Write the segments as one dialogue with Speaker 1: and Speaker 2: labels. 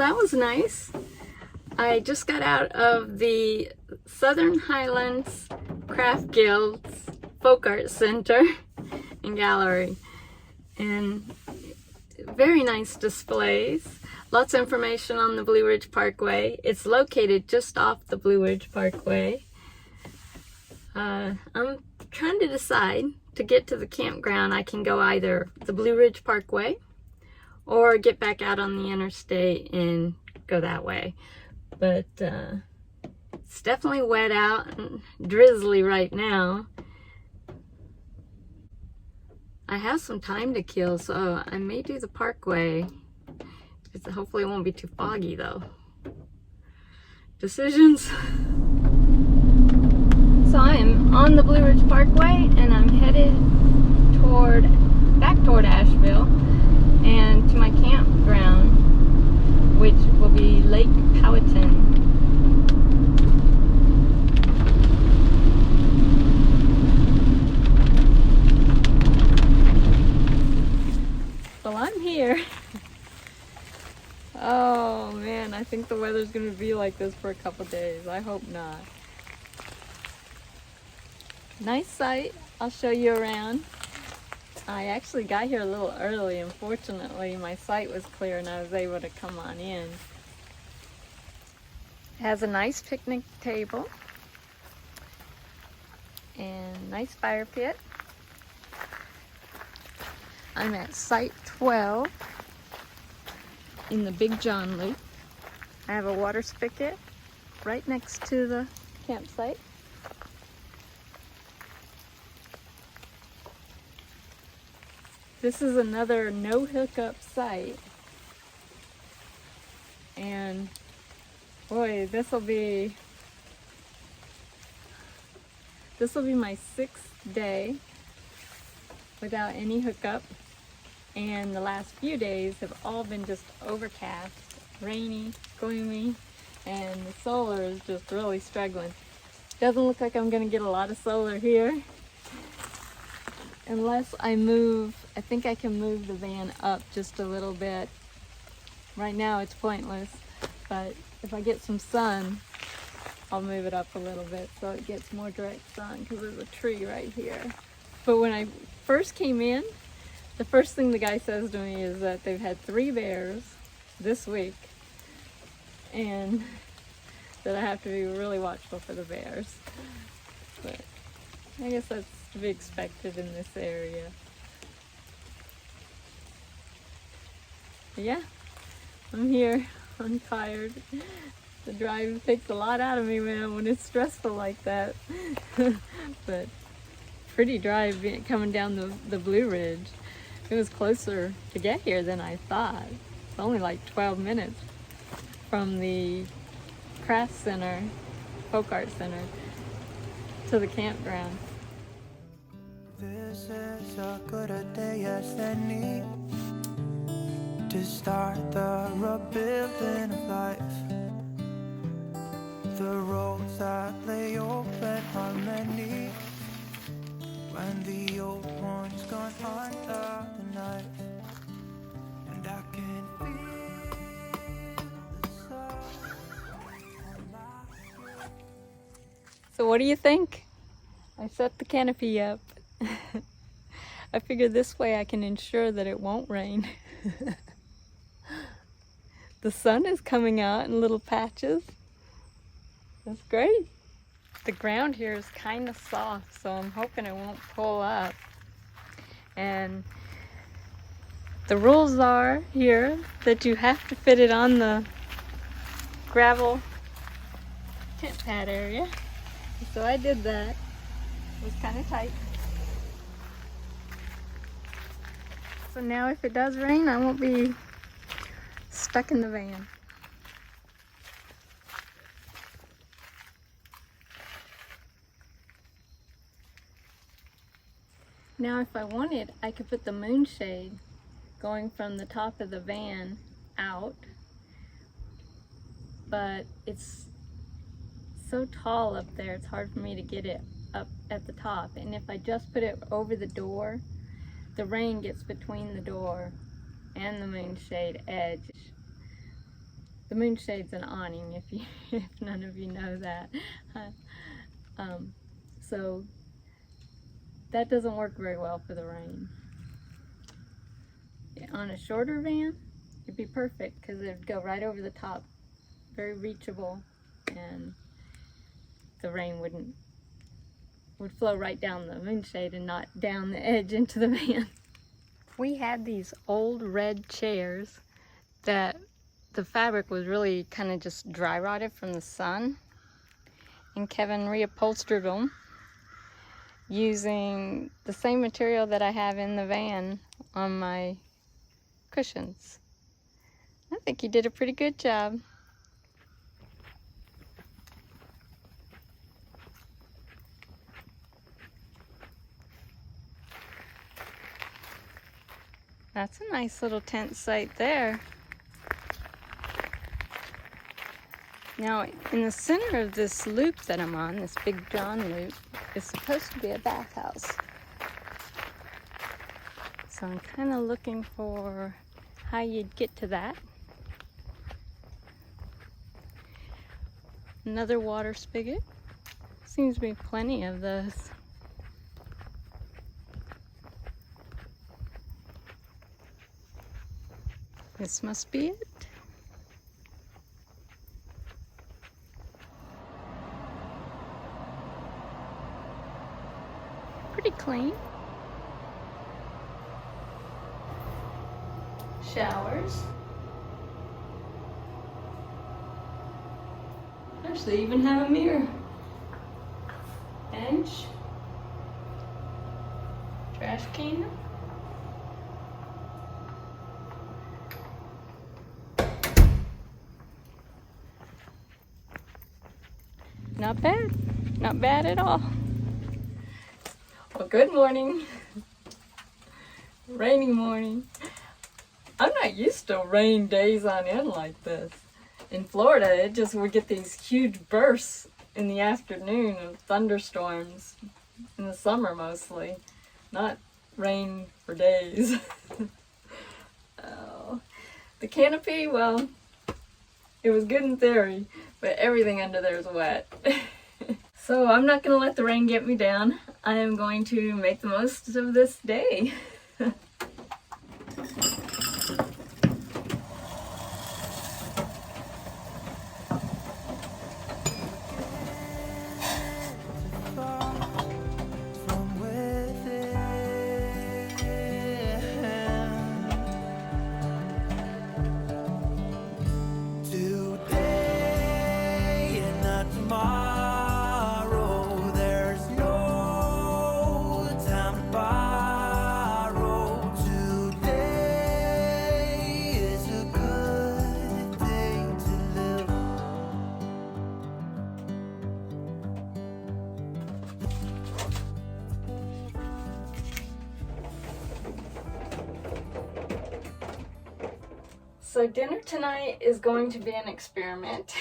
Speaker 1: that was nice. I just got out of the Southern Highlands Craft Guild's Folk Art Center and Gallery, and very nice displays. Lots of information on the Blue Ridge Parkway. It's located just off the Blue Ridge Parkway. I'm trying to decide, to get to the campground I can go either the Blue Ridge Parkway or get back out on the interstate and go that way. But it's definitely wet out and drizzly right now. I have some time to kill, so I may do the parkway. Hopefully it won't be too foggy though. Decisions. So I'm on the Blue Ridge Parkway and I'm headed back toward Asheville and to my campground, which will be Lake Powhatan. Well, I'm here. Oh man, I think the weather's gonna be like this for a couple days. I hope not. Nice site. I'll show you around. I actually got here a little early. Unfortunately, my site was clear and I was able to come on in. It has a nice picnic table and nice fire pit. I'm at site 12 in the Big John Loop. I have a water spigot right next to the campsite. This is another no hookup site, and boy, this will be my 6th day without any hookup, and the last few days have all been just overcast, rainy, gloomy, and the solar is just really struggling. Doesn't look like I'm gonna get a lot of solar here unless I move. I think I can move the van up just a little bit. Right now it's pointless, but if I get some sun, I'll move it up a little bit so it gets more direct sun, because there's a tree right here. But when I first came in, the first thing the guy says to me is that they've had 3 bears this week, and that I have to be really watchful for the bears. But I guess that's to be expected in this area. But yeah, I'm here. I'm tired. The drive takes a lot out of me, man, when it's stressful like that. But pretty drive coming down the Blue Ridge. It was closer to get here than I thought. It's only like 12 minutes from the craft center, folk art center, to the campground.
Speaker 2: This is a good a day as any to start the rebuilding of life. The roads that lay open are many when the old one's gone under the knife, and I can feel the sun on my skin.
Speaker 1: So what do you think? I set the canopy up. I figured this way I can ensure that it won't rain. The sun is coming out in little patches. That's great. The ground here is kind of soft, so I'm hoping it won't pull up. And the rules are here that you have to fit it on the gravel tent pad area. So I did that. It was kind of tight. So now if it does rain, I won't be stuck in the van. Now if I wanted, I could put the moonshade going from the top of the van out, but it's so tall up there, it's hard for me to get it up at the top. And if I just put it over the door, the rain gets between the door and the moonshade edge. The moonshade's an awning, if none of you know that. So that doesn't work very well for the rain. On a shorter van, it'd be perfect because it'd go right over the top, very reachable, and the rain would flow right down the moonshade and not down the edge into the van. We had these old red chairs that the fabric was really kind of just dry rotted from the sun, and Kevin reupholstered them using the same material that I have in the van on my cushions. I think he did a pretty good job. That's a nice little tent site there. Now, in the center of this loop that I'm on, this big drawn loop, is supposed to be a bathhouse. So I'm kind of looking for how you'd get to that. Another water spigot. Seems to be plenty of those. This must be it. Pretty clean. Showers. Actually, even have a mirror. Bench. Trash can. Not bad. Not bad at all. Well, good morning. Rainy morning. I'm not used to rain days on end like this. In Florida, we get these huge bursts in the afternoon of thunderstorms in the summer mostly, not rain for days. Oh. The canopy, well, it was good in theory, but everything under there is wet. So I'm not going to let the rain get me down. I am going to make the most of this day. So dinner tonight is going to be an experiment.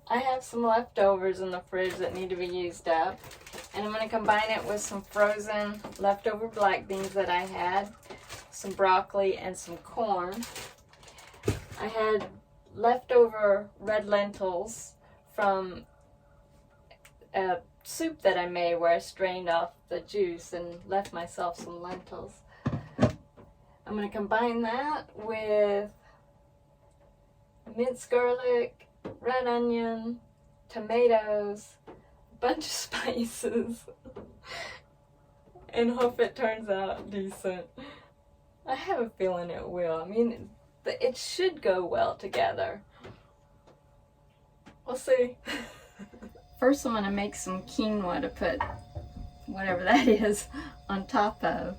Speaker 1: I have some leftovers in the fridge that need to be used up, and I'm going to combine it with some frozen leftover black beans that I had, some broccoli, and some corn. I had leftover red lentils from a soup that I made where I strained off the juice and left myself some lentils. I'm going to combine that with minced garlic, red onion, tomatoes, a bunch of spices, and hope it turns out decent. I have a feeling it will. I mean, it should go well together. We'll see. First, I'm going to make some quinoa to put whatever that is on top of.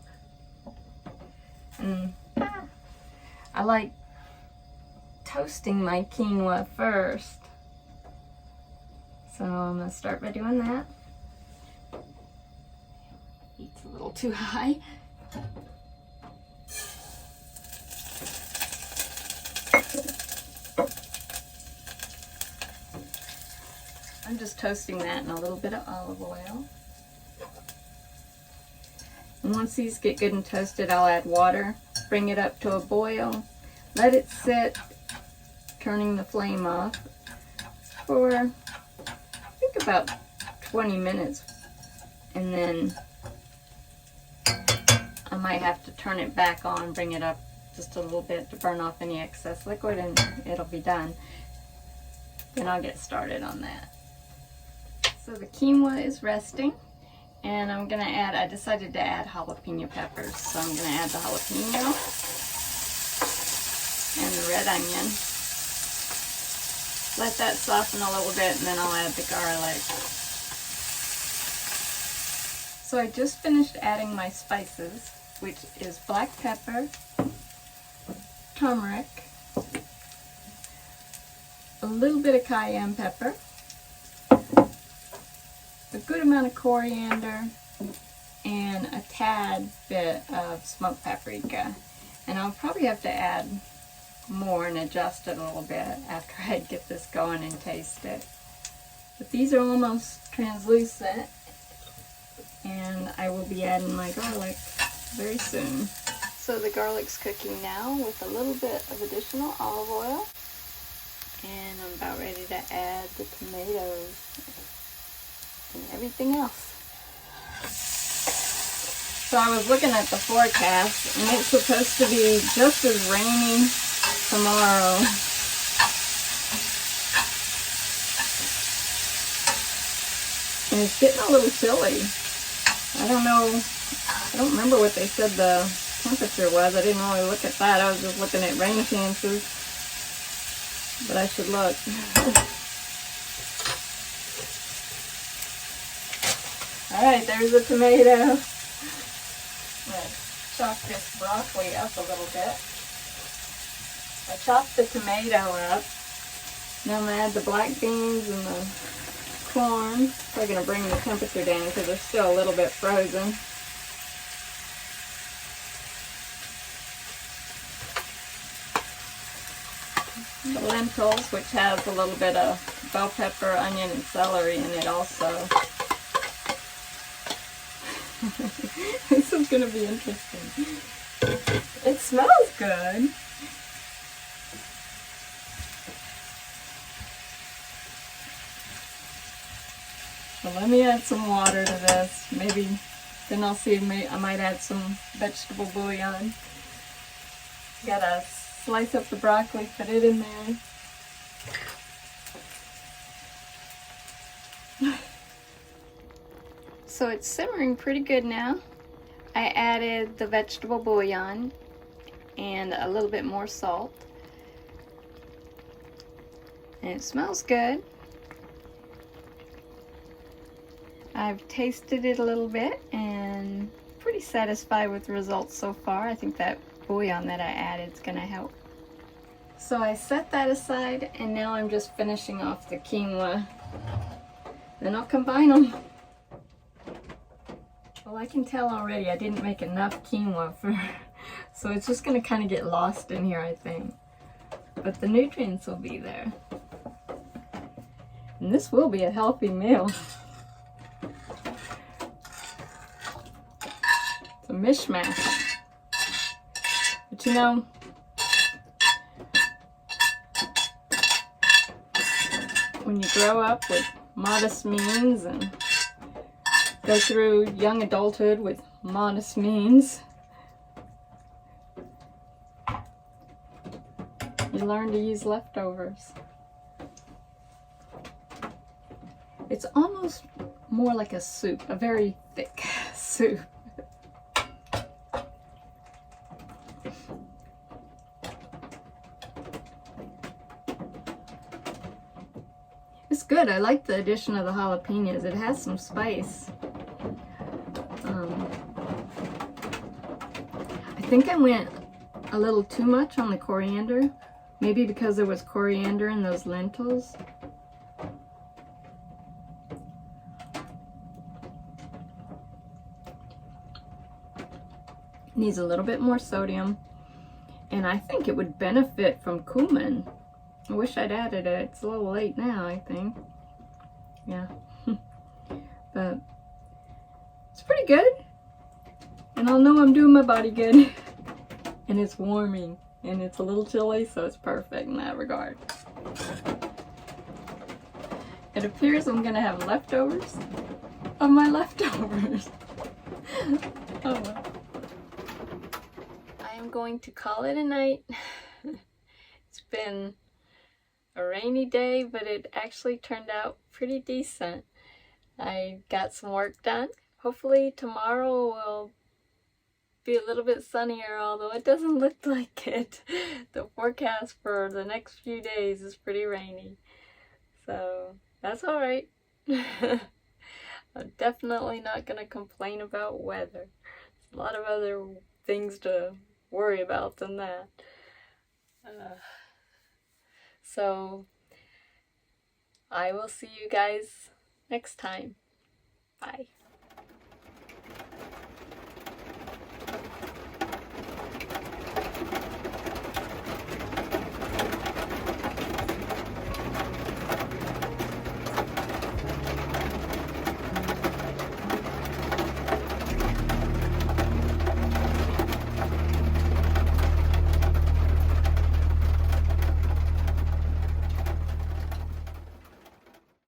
Speaker 1: I like toasting my quinoa first. So I'm going to start by doing that. Heat's a little too high. I'm just toasting that in a little bit of olive oil. And once these get good and toasted, I'll add water, bring it up to a boil, let it sit turning the flame off for, I think, about 20 minutes. And then I might have to turn it back on, bring it up just a little bit to burn off any excess liquid, and it'll be done. Then I'll get started on that. So the quinoa is resting, and I'm gonna add, I decided to add jalapeno peppers. So I'm gonna add the jalapeno and the red onion. Let that soften a little bit, and then I'll add the garlic. So I just finished adding my spices, which is black pepper, turmeric, a little bit of cayenne pepper, a good amount of coriander, and a tad bit of smoked paprika. And I'll probably have to add more and adjust it a little bit after I get this going and taste it. But these are almost translucent, and I will be adding my garlic very soon. So the garlic's cooking now with a little bit of additional olive oil. And I'm about ready to add the tomatoes and everything else. So I was looking at the forecast, and it's supposed to be just as rainy tomorrow. And it's getting a little chilly. I don't know, I don't remember what they said the temperature was. I didn't really look at that. I was just looking at rain chances. But I should look. Alright, there's a tomato. I'm going to chop this broccoli up a little bit. I chopped the tomato up. Now I'm going to add the black beans and the corn. Probably going to bring the temperature down because they're still a little bit frozen. The lentils, which has a little bit of bell pepper, onion, and celery in it also. This is going to be interesting. It smells good. So let me add some water to this. Maybe, then I'll see if I might add some vegetable bouillon. Gotta slice up the broccoli, put it in there. So it's simmering pretty good now. I added the vegetable bouillon and a little bit more salt. And it smells good. I've tasted it a little bit and pretty satisfied with the results so far. I think that bouillon that I added is going to help. So I set that aside, and now I'm just finishing off the quinoa. Then I'll combine them. Well, I can tell already I didn't make enough quinoa so it's just going to kind of get lost in here, I think. But the nutrients will be there. And this will be a healthy meal. It's a mishmash. But you know, when you grow up with modest means and go through young adulthood with modest means, you learn to use leftovers. It's almost more like a soup, a very thick soup. It's good. I like the addition of the jalapenos. It has some spice. I think I went a little too much on the coriander. Maybe because there was coriander in those lentils. Needs a little bit more sodium. And I think it would benefit from cumin. I wish I'd added it. It's a little late now, I think. Yeah. But it's pretty good. And I'll know I'm doing my body good. And it's warming. and it's a little chilly, so it's perfect in that regard. It appears I'm gonna have leftovers of my leftovers. Oh well. I am going to call it a night. It's been a rainy day, but it actually turned out pretty decent. I got some work done. Hopefully tomorrow will be a little bit sunnier, although it doesn't look like it. The forecast for the next few days is pretty rainy. So that's alright. I'm definitely not going to complain about weather. There's a lot of other things to worry about than that. So I will see you guys next time. Bye.